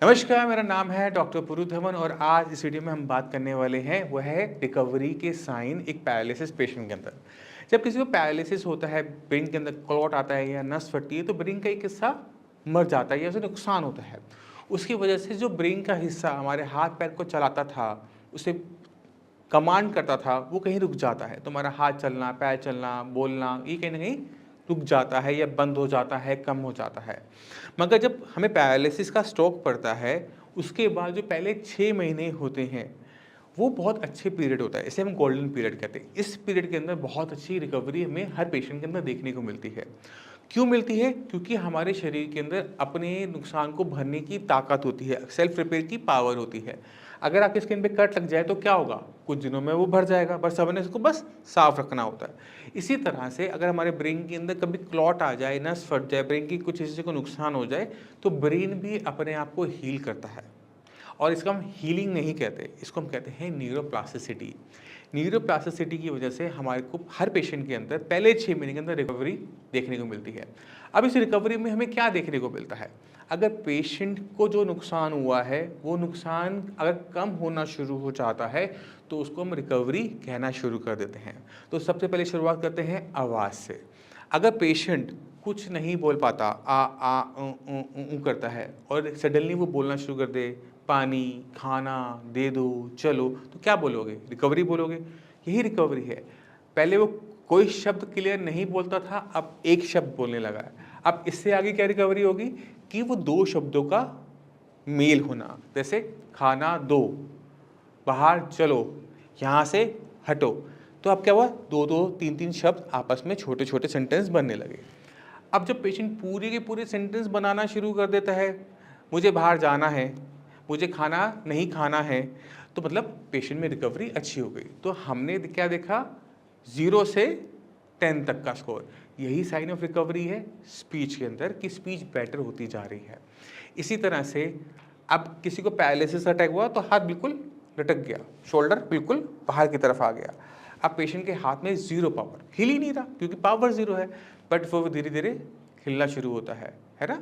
नमस्कार, मेरा नाम है डॉक्टर पुरु धवन और आज इस वीडियो में हम बात करने वाले हैं वो है रिकवरी के साइन एक पैरालिसिस पेशेंट के अंदर। जब किसी को पैरालिसिस होता है, ब्रेन के अंदर क्लॉट आता है या नस फटती है तो ब्रेन का एक हिस्सा मर जाता है या उसे नुकसान होता है। उसकी वजह से जो ब्रेन का हिस्सा हमारे हाथ पैर को चलाता था, उसे कमांड करता था, वो कहीं रुक जाता है। तो हमारा हाथ चलना, पैर चलना, बोलना ये कहीं ना कहीं रुक जाता है या बंद हो जाता है, कम हो जाता है। मगर जब हमें पैरालिसिस का स्ट्रोक पड़ता है, उसके बाद जो पहले 6 महीने होते हैं, वो बहुत अच्छे पीरियड होता है। इसे हम गोल्डन पीरियड कहते हैं। इस पीरियड के अंदर बहुत अच्छी रिकवरी हमें हर पेशेंट के अंदर देखने को मिलती है। क्यों मिलती है? क्योंकि हमारे शरीर के अंदर अपने नुकसान को भरने की ताकत होती है, सेल्फ रिपेयर की पावर होती है। अगर आपकी स्किन पे कट लग जाए तो क्या होगा? कुछ दिनों में वो भर जाएगा, बस हमें इसको बस साफ रखना होता है। इसी तरह से अगर हमारे ब्रेन के अंदर कभी क्लॉट आ जाए, नस फट जाए, ब्रेन की कुछ हिस्से को नुकसान हो जाए, तो ब्रेन भी अपने आप को हील करता है। और इसको हम हीलिंग नहीं कहते, इसको हम कहते हैं न्यूरोप्लास्टिसिटी। न्यूरोप्लास्टिसिटी की वजह से हमारे को हर पेशेंट के अंदर पहले 6 महीने के अंदर रिकवरी देखने को मिलती है। अब इस रिकवरी में हमें क्या देखने को मिलता है? अगर पेशेंट को जो नुकसान हुआ है, वो नुकसान अगर कम होना शुरू हो जाता है, तो उसको हम रिकवरी कहना शुरू कर देते हैं। तो सबसे पहले शुरुआत करते हैं आवाज़ से। अगर पेशेंट कुछ नहीं बोल पाता, आ करता है और सडनली वो बोलना शुरू कर दे, पानी, खाना दे दो, चलो, तो क्या बोलोगे? रिकवरी बोलोगे। यही रिकवरी है। पहले वो कोई शब्द क्लियर नहीं बोलता था, अब एक शब्द बोलने लगा है। अब इससे आगे क्या रिकवरी होगी कि वो 2 शब्दों का मेल होना, जैसे खाना दो, बाहर चलो, यहाँ से हटो। तो अब क्या हुआ? 2-2, 3-3 शब्द आपस में छोटे-छोटे सेंटेंस बनने लगे। अब जब पेशेंट पूरे के पूरे सेंटेंस बनाना शुरू कर देता है, मुझे बाहर जाना है, मुझे खाना नहीं खाना है, तो मतलब पेशेंट में रिकवरी अच्छी हो गई। तो हमने क्या देखा? 0 से 10 तक का स्कोर। यही साइन ऑफ रिकवरी है स्पीच के अंदर कि स्पीच बेटर होती जा रही है। इसी तरह से अब किसी को पैरालिसिस अटैक हुआ तो हाथ बिल्कुल लटक गया, शोल्डर बिल्कुल बाहर की तरफ आ गया। अब पेशेंट के हाथ में 0 पावर, हिल ही नहीं रहा क्योंकि पावर 0 है, बट वो धीरे धीरे हिलना शुरू होता है ना?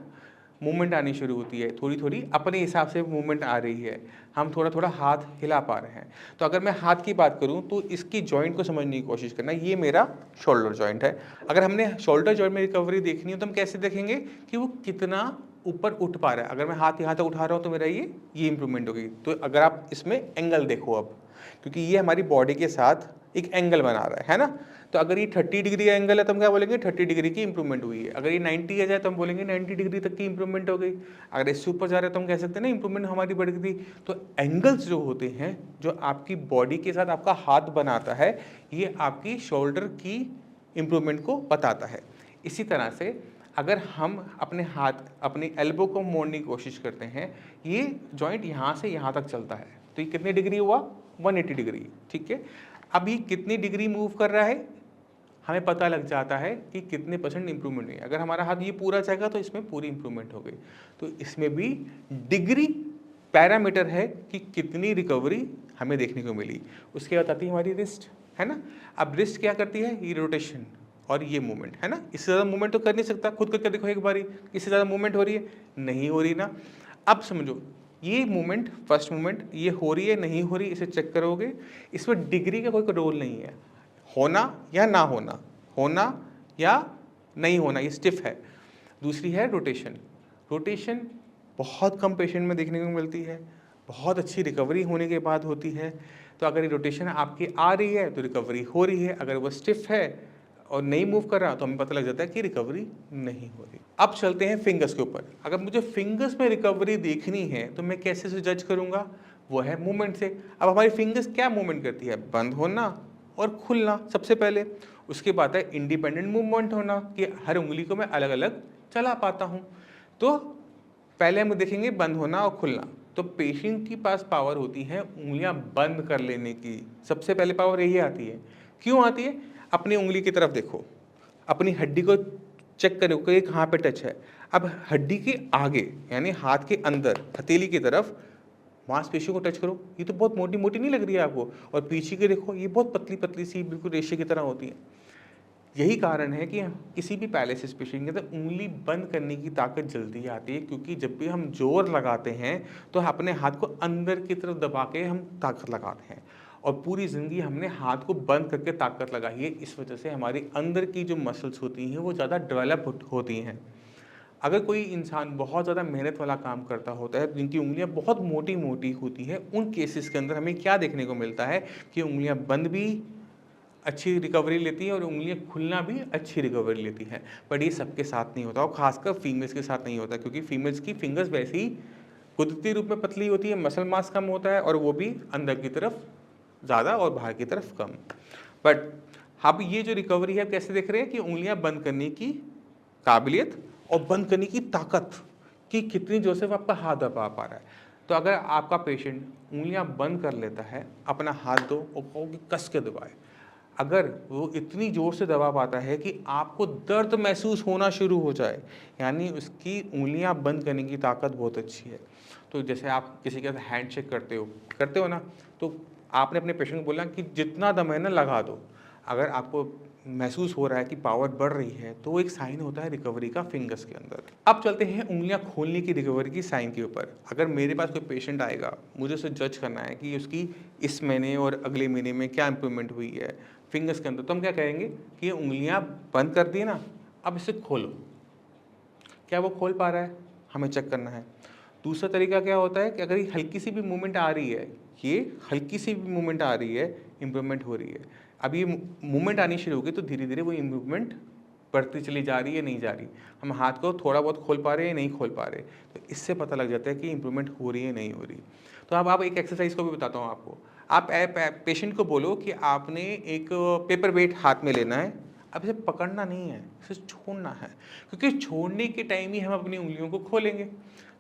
मूवमेंट आनी शुरू होती है, थोड़ी थोड़ी अपने हिसाब से मूवमेंट आ रही है, हम थोड़ा थोड़ा हाथ हिला पा रहे हैं। तो अगर मैं हाथ की बात करूं तो इसकी जॉइंट को समझने की कोशिश करना, ये मेरा शोल्डर जॉइंट है। अगर हमने शोल्डर जॉइंट में रिकवरी देखनी हो तो हम कैसे देखेंगे कि वो कितना ऊपर उठ पा रहा है। अगर मैं हाथ यहाँ तक उठा रहा हूँ तो मेरा ये इंप्रूवमेंट होगी। तो अगर आप इसमें एंगल देखो अब, क्योंकि ये हमारी बॉडी के साथ एक एंगल बना रहा है ना? तो अगर ये 30 डिग्री का एंगल है तो हम क्या बोलेंगे? 30 डिग्री की इंप्रूवमेंट हुई है। अगर ये 90 आ जाए तो हम बोलेंगे 90 डिग्री तक की इंप्रूवमेंट हो गई। अगर इससे ऊपर जा रहे हैं तो हम कह सकते हैं ना इंप्रूवमेंट हमारी बढ़ गई। तो एंगल्स जो होते हैं, जो आपकी बॉडी के साथ आपका हाथ बनाता है, ये आपकी शोल्डर की इंप्रूवमेंट को बताता है। इसी तरह से अगर हम अपने हाथ, अपने एल्बो को मोड़ने की कोशिश करते हैं, ये जॉइंट यहाँ से यहाँ तक चलता है, तो ये कितनी डिग्री हुआ? 180 डिग्री। ठीक है। अब ये कितनी डिग्री मूव कर रहा है, हमें पता लग जाता है कि कितने % इंप्रूवमेंट हुई है। अगर हमारा हाथ ये पूरा जाएगा तो इसमें पूरी इंप्रूवमेंट हो गई। तो इसमें भी डिग्री पैरामीटर है कि कितनी रिकवरी हमें देखने को मिली। उसके बाद आती है हमारी रिस्ट, है ना? अब रिस्ट क्या करती है? ये रोटेशन और ये मूवमेंट, है ना? इससे ज़्यादा मूवमेंट तो कर नहीं सकता। खुद करके देखो एक बारी, इससे ज़्यादा मूवमेंट हो रही है? नहीं हो रही ना। अब समझो, ये मूवमेंट, फर्स्ट मूवमेंट, ये हो रही है नहीं हो रही, इसे चेक करोगे। इसमें डिग्री का कोई रोल नहीं है, होना या ना होना, होना या नहीं होना, ये स्टिफ है। दूसरी है रोटेशन। रोटेशन बहुत कम पेशेंट में देखने को मिलती है, बहुत अच्छी रिकवरी होने के बाद होती है। तो अगर ये रोटेशन आपकी आ रही है तो रिकवरी हो रही है, अगर वो स्टिफ है और नहीं मूव कर रहा तो हमें पता लग जाता है कि रिकवरी नहीं हो रही। अब चलते हैं फिंगर्स के ऊपर। अगर मुझे फिंगर्स में रिकवरी देखनी है तो मैं कैसे से जज करूंगा? वो है मूवमेंट से। अब हमारी फिंगर्स क्या मूवमेंट करती है? बंद होना और खुलना सबसे पहले। उसके बाद है इंडिपेंडेंट मूवमेंट होना, कि हर उंगली को मैं अलग अलग चला पाता हूँ। तो पहले हम देखेंगे बंद होना और खुलना। तो पेशेंट के पास पावर होती है उंगलियां बंद कर लेने की, सबसे पहले पावर यही आती है। क्यों आती है? अपनी उंगली की तरफ देखो, अपनी हड्डी को चेक करो कि कहाँ पे टच है। अब हड्डी के आगे यानी हाथ के अंदर हथेली की तरफ मांसपेशियों को टच करो, ये तो बहुत मोटी मोटी नहीं लग रही है आपको? और पीछे के देखो, ये बहुत पतली पतली सी बिल्कुल रेशे की तरह होती है। यही कारण है कि किसी भी पैरालिसिस पेशेंट के अंदर उंगली बंद करने की ताकत जल्दी आती है, क्योंकि जब भी हम जोर लगाते हैं तो अपने हाथ को अंदर की तरफ दबा के हम ताकत लगाते हैं, और पूरी ज़िंदगी हमने हाथ को बंद करके ताकत लगाई है। इस वजह से हमारी अंदर की जो मसल्स होती हैं वो ज़्यादा डेवलप होती हैं। अगर कोई इंसान बहुत ज़्यादा मेहनत वाला काम करता होता है, जिनकी उंगलियां बहुत मोटी मोटी होती हैं, उन केसेस के अंदर हमें क्या देखने को मिलता है कि उंगलियां बंद भी अच्छी रिकवरी लेती है और उंगलियां खुलना भी अच्छी रिकवरी लेती है। बट ये सबके साथ नहीं होता, और खासकर फीमेल्स के साथ नहीं होता, क्योंकि फीमेल्स की फिंगर्स वैसे ही कुदरती रूप में पतली होती है, मसल मास कम होता है, और वो भी अंदर की तरफ ज़्यादा और बाहर की तरफ कम। बट अब ये जो रिकवरी है, कैसे देख रहे हैं कि उंगलियां बंद करने की काबिलियत और बंद करने की ताकत कि कितनी जोर से वो आपका हाथ दबा पा रहा है। तो अगर आपका पेशेंट उंगलियां बंद कर लेता है, अपना हाथ दो और कहो कि कस के दबाए, अगर वो इतनी ज़ोर से दबा पाता है कि आपको दर्द महसूस होना शुरू हो जाए, यानी उसकी उंगलियां बंद करने की ताकत बहुत अच्छी है। तो जैसे आप किसी के साथ हैंडशेक करते हो ना, तो आपने अपने पेशेंट को बोला कि जितना दम है ना लगा दो। अगर आपको महसूस हो रहा है कि पावर बढ़ रही है, तो वो एक साइन होता है रिकवरी का फिंगर्स के अंदर। अब चलते हैं उंगलियां खोलने की रिकवरी की साइन के ऊपर। अगर मेरे पास कोई पेशेंट आएगा, मुझे उसे जज करना है कि उसकी इस महीने और अगले महीने में क्या इंप्रूवमेंट हुई है फिंगर्स के अंदर, तो हम क्या कहेंगे कि ये उंगलियां बंद कर दी ना, अब इसे खोलो। क्या वो खोल पा रहा है, हमें चेक करना है। दूसरा तरीका क्या होता है कि अगर ये हल्की सी भी मूवमेंट आ रही है, ये हल्की सी भी मूवमेंट आ रही है, इम्प्रूवमेंट हो रही है। अब ये मूवमेंट आनी शुरू होगी तो धीरे धीरे वो इम्प्रूवमेंट बढ़ती चली जा रही है, नहीं जा रही। हम हाथ को थोड़ा बहुत खोल पा रहे हैं, नहीं खोल पा रहे, तो इससे पता लग जाता है कि इम्प्रूवमेंट हो रही है, नहीं हो रही। तो अब आप एक एक्सरसाइज को भी बताता हूँ आपको। आप पेशेंट को बोलो कि आपने एक पेपर वेट हाथ में लेना है, अब इसे पकड़ना नहीं है, इसे छोड़ना है, क्योंकि छोड़ने के टाइम ही हम अपनी उंगलियों को खोलेंगे।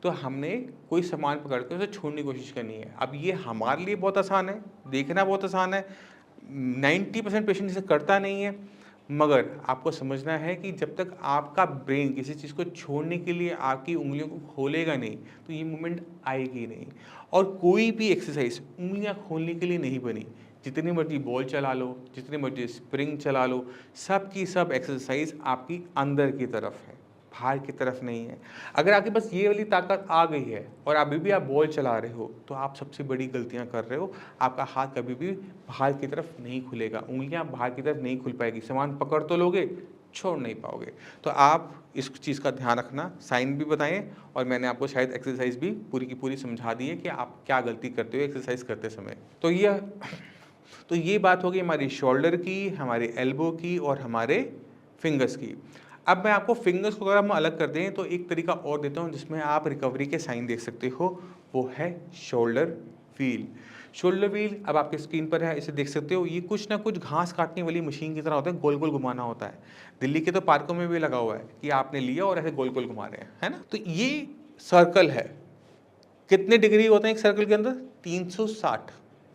तो हमने कोई सामान पकड़ के उसे छोड़ने की कोशिश करनी है। अब ये हमारे लिए बहुत आसान है, देखना बहुत आसान है, 90% पेशेंट इसे करता नहीं है, मगर आपको समझना है कि जब तक आपका ब्रेन किसी चीज़ को छोड़ने के लिए आपकी उंगलियों को खोलेगा नहीं, तो ये मूवमेंट आएगी नहीं। और कोई भी एक्सरसाइज उंगलियां खोलने के लिए नहीं बनी। जितनी मर्जी बॉल चला लो, जितनी मर्जी स्प्रिंग चला लो, सब की सब एक्सरसाइज आपकी अंदर की तरफ है, बाहर की तरफ नहीं है। अगर आपके पास ये वाली ताकत आ गई है और अभी भी आप बॉल चला रहे हो, तो आप सबसे बड़ी गलतियां कर रहे हो। आपका हाथ कभी भी बाहर की तरफ नहीं खुलेगा, उंगलियां बाहर की तरफ नहीं खुल पाएगी, सामान पकड़ तो लोगे, छोड़ नहीं पाओगे। तो आप इस चीज़ का ध्यान रखना, साइन भी बताएं, और मैंने आपको शायद एक्सरसाइज भी पूरी की पूरी समझा दी है कि आप क्या गलती करते हो एक्सरसाइज करते समय। तो ये बात होगी हमारी शोल्डर की, हमारे एल्बो की और हमारे फिंगर्स की। अब मैं आपको फिंगर्स को अगर हम अलग कर दें तो एक तरीका और देता हूँ जिसमें आप रिकवरी के साइन देख सकते हो, वो है शोल्डर व्हील। शोल्डर व्हील अब आपके स्क्रीन पर है, इसे देख सकते हो। ये कुछ ना कुछ घास काटने वाली मशीन की तरह होता है, गोल गोल घुमाना होता है। दिल्ली के तो पार्कों में भी लगा हुआ है कि आपने लिया और ऐसे गोल गोल घुमा रहे हैं, है ना। तो ये सर्कल है। कितने डिग्री होते हैं एक सर्कल के अंदर? 360।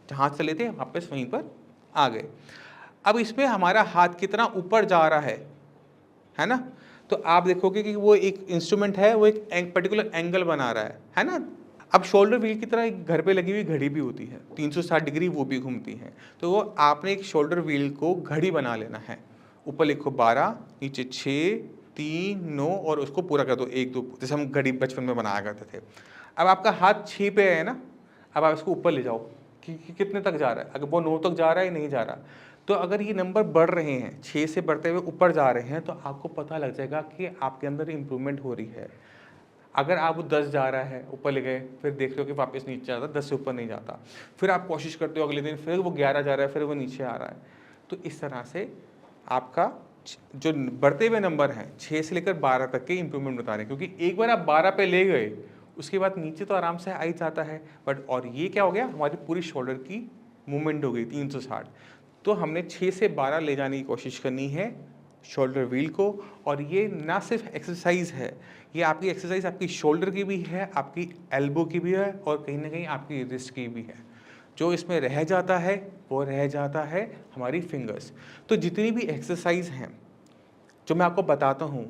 जहाँ से लेते हैं वापस वहीं पर आ गए। अब इसमें हमारा हाथ कितना ऊपर जा रहा है ना। तो आप देखोगे कि वो एक इंस्ट्रूमेंट है, वो एक पर्टिकुलर एंगल बना रहा है ना। अब शोल्डर व्हील की तरह एक घर पे लगी हुई घड़ी भी होती है, 360 डिग्री वो भी घूमती है। तो वो आपने एक शोल्डर व्हील को घड़ी बना लेना है। ऊपर लिखो 12, नीचे 6, 3, 9 और उसको पूरा कर दो 1, 2, जैसे हम घड़ी बचपन में बनाया करते थे। अब आपका हाथ 6 पे है ना, अब आप इसको ऊपर ले जाओ कि कितने तक जा रहा है। अगर वो 9 तक जा रहा है, नहीं जा रहा, तो अगर ये नंबर बढ़ रहे हैं, 6 से बढ़ते हुए ऊपर जा रहे हैं, तो आपको पता लग जाएगा कि आपके अंदर इम्प्रूवमेंट हो रही है। अगर आप 10 जा रहा है, ऊपर ले गए, फिर देख रहे हो कि वापस नीचे जाता, 10 से ऊपर नहीं जाता, फिर आप कोशिश करते हो अगले दिन, फिर वो 11 जा रहा है, फिर वो नीचे आ रहा है। तो इस तरह से आपका जो बढ़ते हुए नंबर हैं 6 से लेकर 12 तक के इम्प्रूवमेंट बता रहे हैं, क्योंकि एक बार आप 12 पे ले गए, उसके बाद नीचे तो आराम से आ ही जाता है। बट और ये क्या हो गया, हमारी पूरी शोल्डर की मूवमेंट हो गई 360। तो हमने 6 से 12 ले जाने की कोशिश करनी है शोल्डर व्हील को। और ये ना सिर्फ एक्सरसाइज है, ये आपकी एक्सरसाइज आपकी शोल्डर की भी है, आपकी एल्बो की भी है, और कहीं ना कहीं आपकी रिस्ट की भी है। जो इसमें रह जाता है वो रह जाता है हमारी फिंगर्स। तो जितनी भी एक्सरसाइज हैं जो मैं आपको बताता हूँ,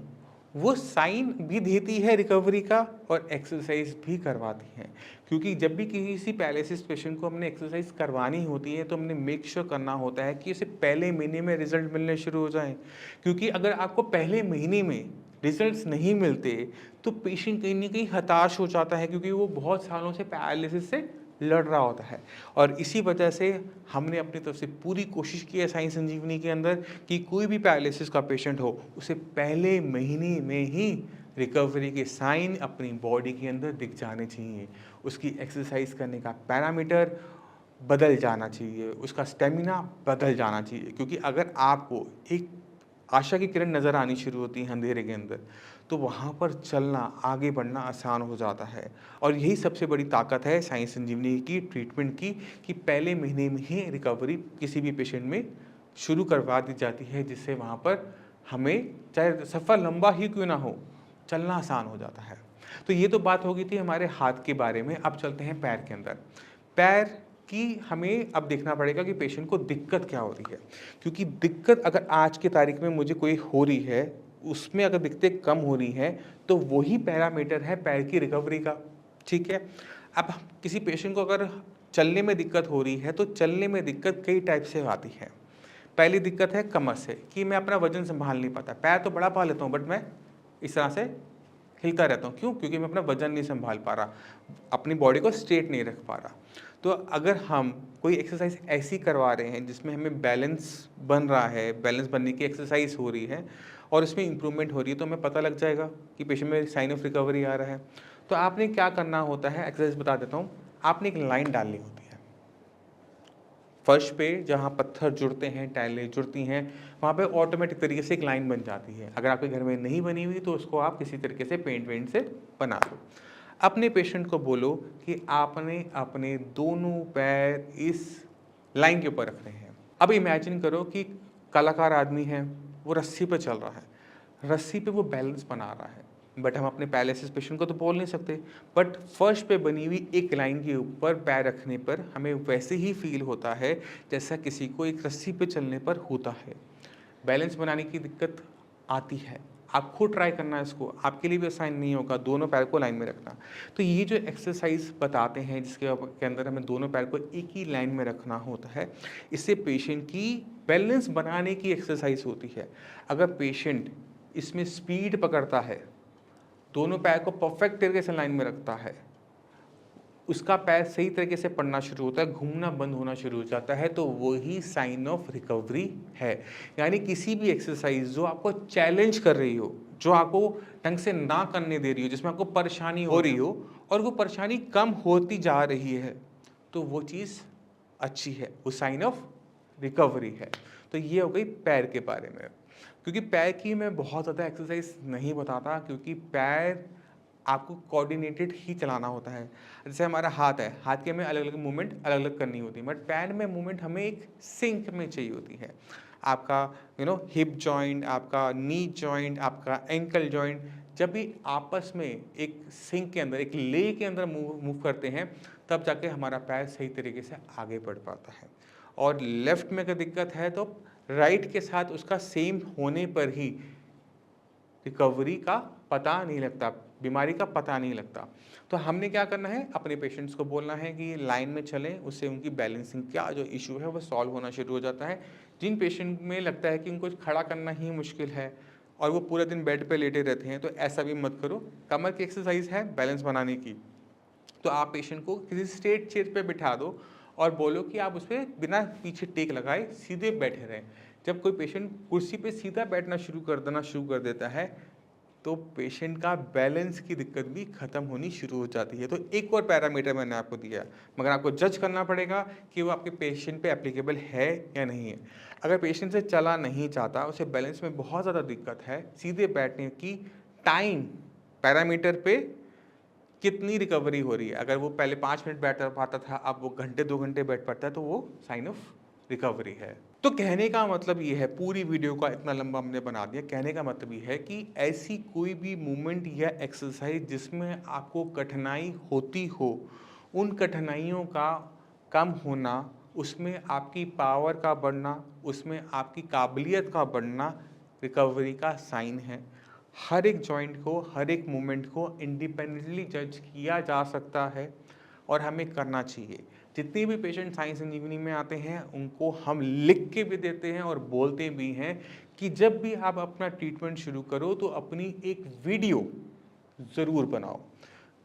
वो साइन भी देती है रिकवरी का और एक्सरसाइज भी करवाती है। क्योंकि जब भी किसी पैरालिसिस पेशेंट को हमने एक्सरसाइज करवानी होती है तो हमने मेक श्योर करना होता है कि उसे पहले महीने में रिजल्ट मिलने शुरू हो जाएं। क्योंकि अगर आपको पहले महीने में रिजल्ट्स नहीं मिलते तो पेशेंट कहीं ना कहीं हताश हो जाता है, क्योंकि वो बहुत सालों से पैरालिसिस से लड़ रहा होता है। और इसी वजह से हमने अपनी तरफ से पूरी कोशिश की है साई संजीवनी के अंदर कि कोई भी पैरालिसिस का पेशेंट हो उसे पहले महीने में ही रिकवरी के साइन अपनी बॉडी के अंदर दिख जाने चाहिए। उसकी एक्सरसाइज करने का पैरामीटर बदल जाना चाहिए, उसका स्टेमिना बदल जाना चाहिए। क्योंकि अगर आपको एक आशा की किरण नज़र आनी शुरू होती है अंधेरे के अंदर, तो वहाँ पर चलना, आगे बढ़ना आसान हो जाता है। और यही सबसे बड़ी ताकत है साई संजीवनी की ट्रीटमेंट की, कि पहले महीने में ही रिकवरी किसी भी पेशेंट में शुरू करवा दी जाती है, जिससे वहाँ पर हमें चाहे सफ़र लंबा ही क्यों ना हो, चलना आसान हो जाता है। तो ये तो बात हो गई थी हमारे हाथ के बारे में। अब चलते हैं पैर के अंदर। पैर कि हमें अब देखना पड़ेगा कि पेशेंट को दिक्कत क्या हो रही है। क्योंकि दिक्कत अगर आज की तारीख में मुझे कोई हो रही है, उसमें अगर दिक्कतें कम हो रही हैं, तो वही पैरामीटर है पैर की रिकवरी का। ठीक है। अब किसी पेशेंट को अगर चलने में दिक्कत हो रही है तो चलने में दिक्कत कई टाइप से आती है। पहली दिक्कत है कमर से, कि मैं अपना वजन संभाल नहीं पाता। पैर तो बड़ा पा लेता हूँ बट मैं इस तरह से हिलता रहता हूँ। क्यों? क्योंकि मैं अपना वजन नहीं संभाल पा रहा, अपनी बॉडी को स्ट्रेट नहीं रख पा रहा। तो अगर हम कोई एक्सरसाइज ऐसी करवा रहे हैं जिसमें हमें बैलेंस बन रहा है, बैलेंस बनने की एक्सरसाइज हो रही है और इसमें इंप्रूवमेंट हो रही है, तो हमें पता लग जाएगा कि पेशेंट में साइन ऑफ रिकवरी आ रहा है। तो आपने क्या करना होता है, एक्सरसाइज बता देता हूँ। आपने एक लाइन डालनी होती है फर्श पे, जहाँ पत्थर जुड़ते हैं, टाइलें जुड़ती हैं, वहाँ पे ऑटोमेटिक तरीके से एक लाइन बन जाती है। अगर आपके घर में नहीं बनी हुई तो उसको आप किसी तरीके से पेंट से बना लो। अपने पेशेंट को बोलो कि आपने अपने दोनों पैर इस लाइन के ऊपर रखने हैं। अब इमेजिन करो कि कलाकार आदमी है, वो रस्सी पे चल रहा है, रस्सी पे वो बैलेंस बना रहा है। बट हम अपने पैरालिसिस पेशेंट को तो बोल नहीं सकते, बट फर्श पे बनी हुई एक लाइन के ऊपर पैर रखने पर हमें वैसे ही फील होता है जैसा किसी को एक रस्सी पे चलने पर होता है। बैलेंस बनाने की दिक्कत आती है, आप खुद ट्राई करना इसको, आपके लिए भी आसान नहीं होगा दोनों पैर को लाइन में रखना। तो ये जो एक्सरसाइज बताते हैं जिसके अंदर हमें दोनों पैर को एक ही लाइन में रखना होता है, इससे पेशेंट की बैलेंस बनाने की एक्सरसाइज होती है। अगर पेशेंट इसमें स्पीड पकड़ता है, दोनों पैर को परफेक्ट तरीके से लाइन में रखता है, उसका पैर सही तरीके से पड़ना शुरू होता है, घूमना बंद होना शुरू हो जाता है, तो वही साइन ऑफ रिकवरी है। यानी किसी भी एक्सरसाइज जो आपको चैलेंज कर रही हो, जो आपको ढंग से ना करने दे रही हो, जिसमें आपको परेशानी हो रही हो और वो परेशानी कम होती जा रही है, तो वो चीज़ अच्छी है, वो साइन ऑफ रिकवरी है। तो ये हो गई पैर के बारे में। क्योंकि पैर की मैं बहुत ज़्यादा एक्सरसाइज नहीं बताता, क्योंकि पैर आपको कोऑर्डिनेटेड ही चलाना होता है। जैसे हमारा हाथ है, हाथ के हमें अलग अलग मूवमेंट अलग अलग करनी होती है, बट पैर में मूवमेंट हमें एक सिंक में चाहिए होती है। आपका हिप जॉइंट, आपका नी जॉइंट, आपका एंकल जॉइंट जब भी आपस में एक सिंक के अंदर, एक ले के अंदर मूव करते हैं, तब जाके हमारा पैर सही तरीके से आगे बढ़ पाता है। और लेफ्ट में अगर दिक्कत है तो राइट के साथ उसका सेम होने पर ही रिकवरी का पता नहीं लगता, बीमारी का पता नहीं लगता। तो हमने क्या करना है, अपने पेशेंट्स को बोलना है कि लाइन में चलें, उससे उनकी बैलेंसिंग का जो इशू है वो सॉल्व होना शुरू हो जाता है। जिन पेशेंट में लगता है कि उनको खड़ा करना ही मुश्किल है और वो पूरा दिन बेड पे लेटे रहते हैं, तो ऐसा भी मत करो। कमर की एक्सरसाइज है बैलेंस बनाने की, तो आप पेशेंट को किसी स्ट्रेट चेयर पे बिठा दो और बोलो कि आप उस पर बिना पीछे टेक लगाए सीधे बैठे रहें। जब कोई पेशेंट कुर्सी पे सीधा बैठना शुरू कर देता है, तो पेशेंट का बैलेंस की दिक्कत भी खत्म होनी शुरू हो जाती है। तो एक और पैरामीटर मैंने आपको दिया, मगर आपको जज करना पड़ेगा कि वो आपके पेशेंट पे एप्लीकेबल है या नहीं है। अगर पेशेंट से चला नहीं चाहता, उसे बैलेंस में बहुत ज़्यादा दिक्कत है, सीधे बैठने की टाइम पैरामीटर पे कितनी रिकवरी हो रही है, अगर वो पहले 5 मिनट बैठ पाता था, अब वो घंटे 2 घंटे बैठ पाता है, तो वो साइन ऑफ रिकवरी है। तो कहने का मतलब ये है, पूरी वीडियो का इतना लंबा हमने बना दिया, कहने का मतलब ये है कि ऐसी कोई भी मूवमेंट या एक्सरसाइज जिसमें आपको कठिनाई होती हो, उन कठिनाइयों का कम होना, उसमें आपकी पावर का बढ़ना, उसमें आपकी काबिलियत का बढ़ना रिकवरी का साइन है। हर एक जॉइंट को, हर एक मूवमेंट को इंडिपेंडेंटली जज किया जा सकता है और हमें करना चाहिए। जितने भी पेशेंट साइंस संजीवनी में आते हैं उनको हम लिख के भी देते हैं और बोलते भी हैं कि जब भी आप अपना ट्रीटमेंट शुरू करो तो अपनी एक वीडियो ज़रूर बनाओ।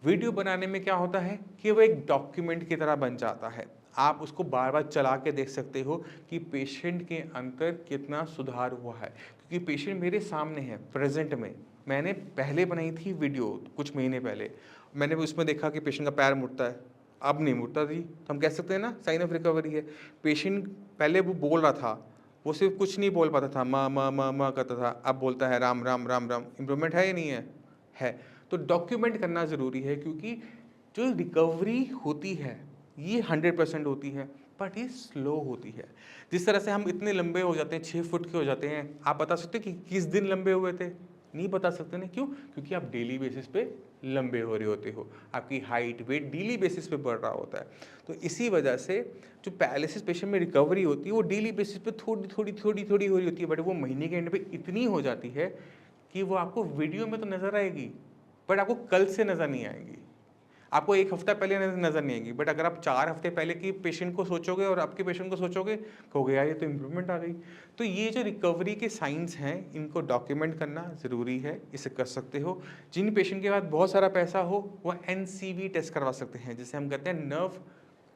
वीडियो बनाने में क्या होता है कि वो एक डॉक्यूमेंट की तरह बन जाता है। आप उसको बार बार चला के देख सकते हो कि पेशेंट के अंदर कितना सुधार हुआ है, क्योंकि पेशेंट मेरे सामने है प्रेजेंट में। मैंने पहले बनाई थी वीडियो कुछ महीने पहले, मैंने उसमें देखा कि पेशेंट का पैर मुड़ता है, अब नहीं मुड़ता जी, तो हम कह सकते हैं ना साइन ऑफ रिकवरी है। पेशेंट पहले वो बोल रहा था, वो सिर्फ कुछ नहीं बोल पाता था, माँ माँ माँ माँ करता था, अब बोलता है राम राम राम राम। इम्प्रूवमेंट है या नहीं है? है। तो डॉक्यूमेंट करना ज़रूरी है, क्योंकि जो रिकवरी होती है ये 100% होती है, बट ये स्लो होती है। जिस तरह से हम इतने लंबे हो जाते हैं, 6 फुट के हो जाते हैं, आप बता सकते कि किस दिन लंबे हुए थे? नहीं बता सकते ना, क्यों? क्योंकि आप डेली बेसिस पे लंबे हो रहे होते हो, आपकी हाइट वेट डेली बेसिस पे बढ़ रहा होता है। तो इसी वजह से जो पैरालिसिस पेशेंट में रिकवरी होती है वो डेली बेसिस पे थोड़ी थोड़ी थोड़ी थोड़ी हो रही होती है, बट वो महीने के एंड पे इतनी हो जाती है कि वो आपको वीडियो में तो नज़र आएगी, बट आपको कल से नज़र नहीं आएगी, आपको एक हफ्ता पहले नज़र नहीं आएगी। बट अगर आप 4 हफ्ते पहले की पेशेंट को सोचोगे और आपके पेशेंट को सोचोगे, कहोगे यार ये तो इम्प्रूवमेंट आ गई। तो ये जो रिकवरी के साइंस हैं इनको डॉक्यूमेंट करना ज़रूरी है, इसे कर सकते हो। जिन पेशेंट के पास बहुत सारा पैसा हो वह NCV टेस्ट करवा सकते हैं, जिसे हम कहते हैं नर्व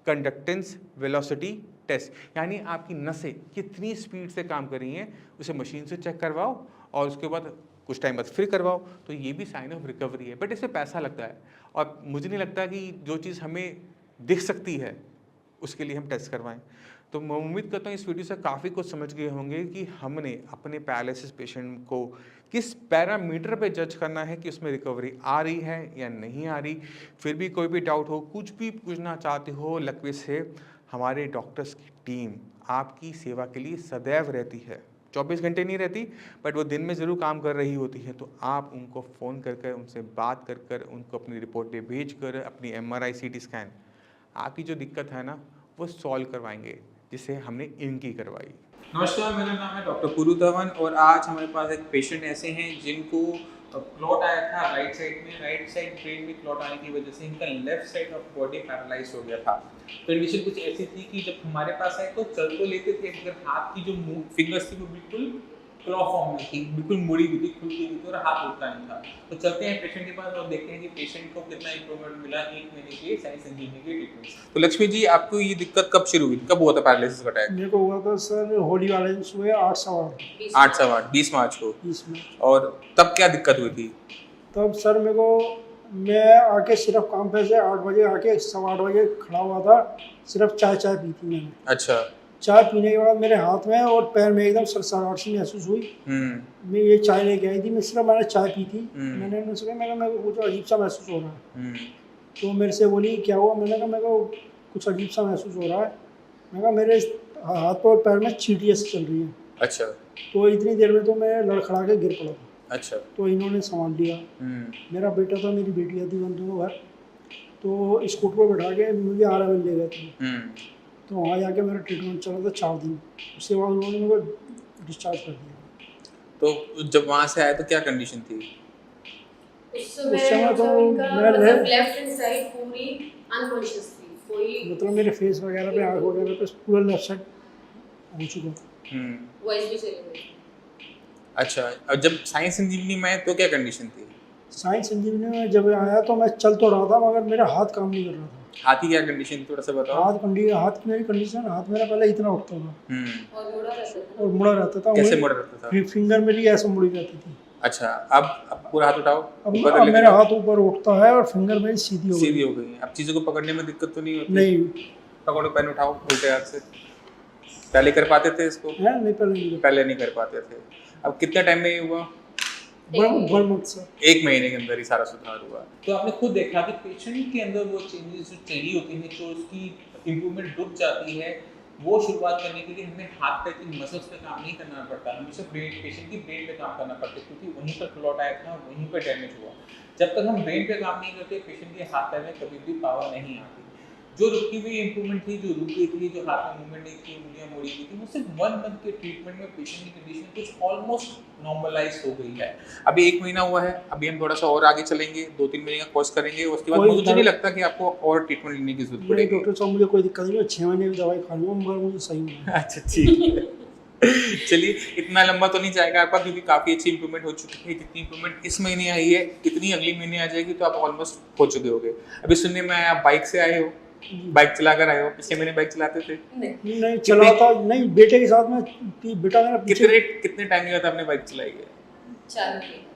कंडक्टेंस वेलोसिटी टेस्ट, यानी आपकी नसें कितनी स्पीड से काम कर रही हैं उसे मशीन से चेक करवाओ और उसके बाद कुछ टाइम बाद फिर करवाओ। तो ये भी साइन ऑफ रिकवरी है, बट इसमें पैसा लगता है और मुझे नहीं लगता कि जो चीज़ हमें दिख सकती है उसके लिए हम टेस्ट करवाएं। तो मैं उम्मीद करता हूँ इस वीडियो से काफ़ी कुछ समझ गए होंगे कि हमने अपने पैरालिसिस पेशेंट को किस पैरामीटर पे जज करना है कि उसमें रिकवरी आ रही है या नहीं आ रही। फिर भी कोई भी डाउट हो, कुछ भी पूछना चाहते हो लकवे से, हमारे डॉक्टर्स की टीम आपकी सेवा के लिए सदैव रहती है। 24 घंटे नहीं रहती, बट वो दिन में ज़रूर काम कर रही होती है। तो आप उनको फ़ोन कर कर उनसे बात कर कर उनको अपनी रिपोर्टें भेज कर अपनी MRI CT स्कैन आपकी जो दिक्कत है ना वो सॉल्व करवाएंगे, जिसे हमने इनकी करवाई। नमस्कार, मेरा नाम है डॉक्टर पुरु धवन और आज हमारे पास एक पेशेंट ऐसे हैं जिनको क्लॉट आया था राइट साइड में, राइट साइड ब्रेन में क्लॉट आने की वजह से इनका left side of body paralyse हो गया था। कंडीशन कुछ ऐसी थी कि जब हमारे पास आए तो चल तो लेते थे, मगर हाथ की जो फिंगर्स थी वो बिल्कुल क्लॉ फॉर्म में थी, बिल्कुल मुड़ी हुई थी, खुलती हुई थी और हाथ उठता नहीं था। तो चलते हैं पेशेंट के पास और देखते हैं कि पेशेंट को कितना इंप्रूवमेंट मिला 1 महीने के साइंस संजीवनी के ट्रीटमेंट से। तो लक्ष्मी जी, आपको ये दिक्कत कब शुरू हुई, कब हुआ था पैरालिसिस का अटैक? मेरे को हुआ था सर होली वाले दिन सुबह 8:15 8 20 मार्च को। 20 में। और तब क्या दिक्कत हुई थी? तब सर मेरे को, मैं आके सिर्फ काम पे से 8 बजे आके 8:15 बजे खड़ा हुआ था, सिर्फ चाय पी थी मैंने। अच्छा। चाय पीने के बाद मेरे हाथ में और पैर में एकदम सरसराहट सी महसूस हुई। मैं ये चाय लेके आई थी, मैंने चाय पी थी। मैंने उनसे कहा मेरे को कुछ अजीब सा महसूस हो रहा है। तो मेरे से बोली क्या हुआ? मैंने कहा मेरे को कुछ अजीब सा महसूस हो रहा है। मैंने कहा मेरे हाथ और पैर में चींटियाँ सी चल रही हैं। अच्छा। तो इतनी देर में तो मैं लड़खड़ा के गिर पड़ा था। अच्छा। तो इन्होंने संभाल लिया। मेरा बेटा था, मेरी बेटियाँ थी, हम दोनों घर। तो स्कूटर पर बैठा के मुझे RML ले गए थे। तो वहाँ जाके मेरा ट्रीटमेंट चला था 4 दिन। उसके बाद उन्होंने मुझे डिस्चार्ज कर दिया। तो जब वहाँ से आए तो क्या कंडीशन थी? उस समय तो मैं लेफ्ट हैंड साइड पूरी अनकॉन्शियस थी, कोई मतलब मेरे फेस वगैरह पे, आँख वगैरह पे पूरा लेफ्ट साइड हो चुका था। वॉइस भी चली गई। अच्छा, और जब साइंस संजीवनी में आए तो क्या कंडीशन थी? साइंस संजीवनी में जब आया तो मैं चल तो रहा था, मगर मेरा हाथ काम नहीं कर रहा था। हाथ की क्या कंडीशन थी, थोड़ा सा बताओ। हाथ की मेरी कंडीशन, हाथ मेरा पहले इतना उठता था और मुड़ा रहता था। कैसे मुड़ा रहता था? फिंगर मेरी ऐसे मुड़ी रहती थी। अच्छा, अब पूरा हाथ उठाओ। अब मेरा हाथ ऊपर उठता है और फिंगर मेरी सीधी हो गई। अब चीज़ों को पकड़ने में दिक्कत तो नहीं होती? नहीं। पकड़ो, पेन उठाओ उल्टे हाथ से। पहले कर पाते थे इसको? नहीं, पहले नहीं कर पाते थे। अब कितने टाइम में ये हुआ? 1 मंथ से 1 महीने के अंदर ही सारा सुधार हुआ। तो आपने खुद देखा कि पेशेंट के अंदर वो चेंजेस जो चाहिए होती हैं, जो उसकी इम्प्रूवमेंट रुक जाती है, वो शुरुआत करने के लिए हमें हाथ पैर की मसल्स पे काम नहीं करना पड़ता, हमें सिर्फ पेशेंट की ब्रेन पे काम करना पड़ता है, क्योंकि वहीं पर क्लॉट आया था, वहीं पर डैमेज हुआ। जब तक हम ब्रेन पे काम नहीं करते, पेशेंट के हाथ पैर में कभी भी पावर नहीं आती। जो रुकी हुई इंप्रूवमेंट थी, जो रुक गई थी, जो हाथ में मूवमेंट नहीं थी, उंगलियां मुड़ी हुई थी, वो सिर्फ 1 मंथ के ट्रीटमेंट में पेशेंट की कंडीशन कुछ ऑलमोस्ट नॉर्मलाइज हो गई है। अभी 1 महीना हुआ है, अभी हम थोड़ा सा और आगे चलेंगे, 2-3 महीने का कोर्स करेंगे, उसके बाद मुझे नहीं लगता कि आपको और ट्रीटमेंट लेने की जरूरत पड़ेगी। डॉक्टर साहब मुझे कोई दिक्कत नहीं है, 6 महीने की दवाई खा लूँगा मगर मुझे सही होना है। अच्छा ठीक है। चलिए, इतना लंबा तो नहीं जाएगा आपका, क्योंकि काफ़ी अच्छी इंप्रूवमेंट हो चुकी है। जितनी इंप्रूवमेंट इस महीने आई है, इतनी अगले महीने आ जाएगी, तो आप ऑलमोस्ट हो चुके होगे। अभी सुनने में आया आप बाइक से आए हो, बाइक चलाकर आए हो, पिछले महीने बाइक चलाते थे? नहीं चलाता नहीं, बेटे के साथ में बेटा मेरा पीछे। कितने टाइम के बाद आपने बाइक चलाई है?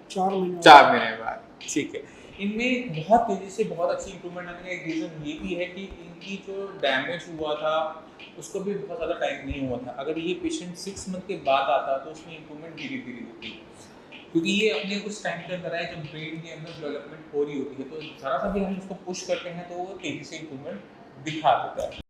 4 महीने 4 महीने बाद, ठीक है। इनमें बहुत तेज़ी से बहुत अच्छी इंप्रूवमेंट आने का एक रीज़न ये भी है कि इनकी जो डैमेज हुआ था उसको भी बहुत ज़्यादा टाइम नहीं हुआ था। अगर ये पेशेंट 6 मंथ के बाद आता तो उसमें इंप्रूवमेंट धीरे धीरे होती, क्योंकि ये अपने उस टाइम के अंदर है जब ब्रेन के अंदर डेवलपमेंट हो रही होती है, तो ज़रा सा भी हम उसको पुश करते हैं तो वो तेज़ी से इंप्रूवमेंट दिखा देता है।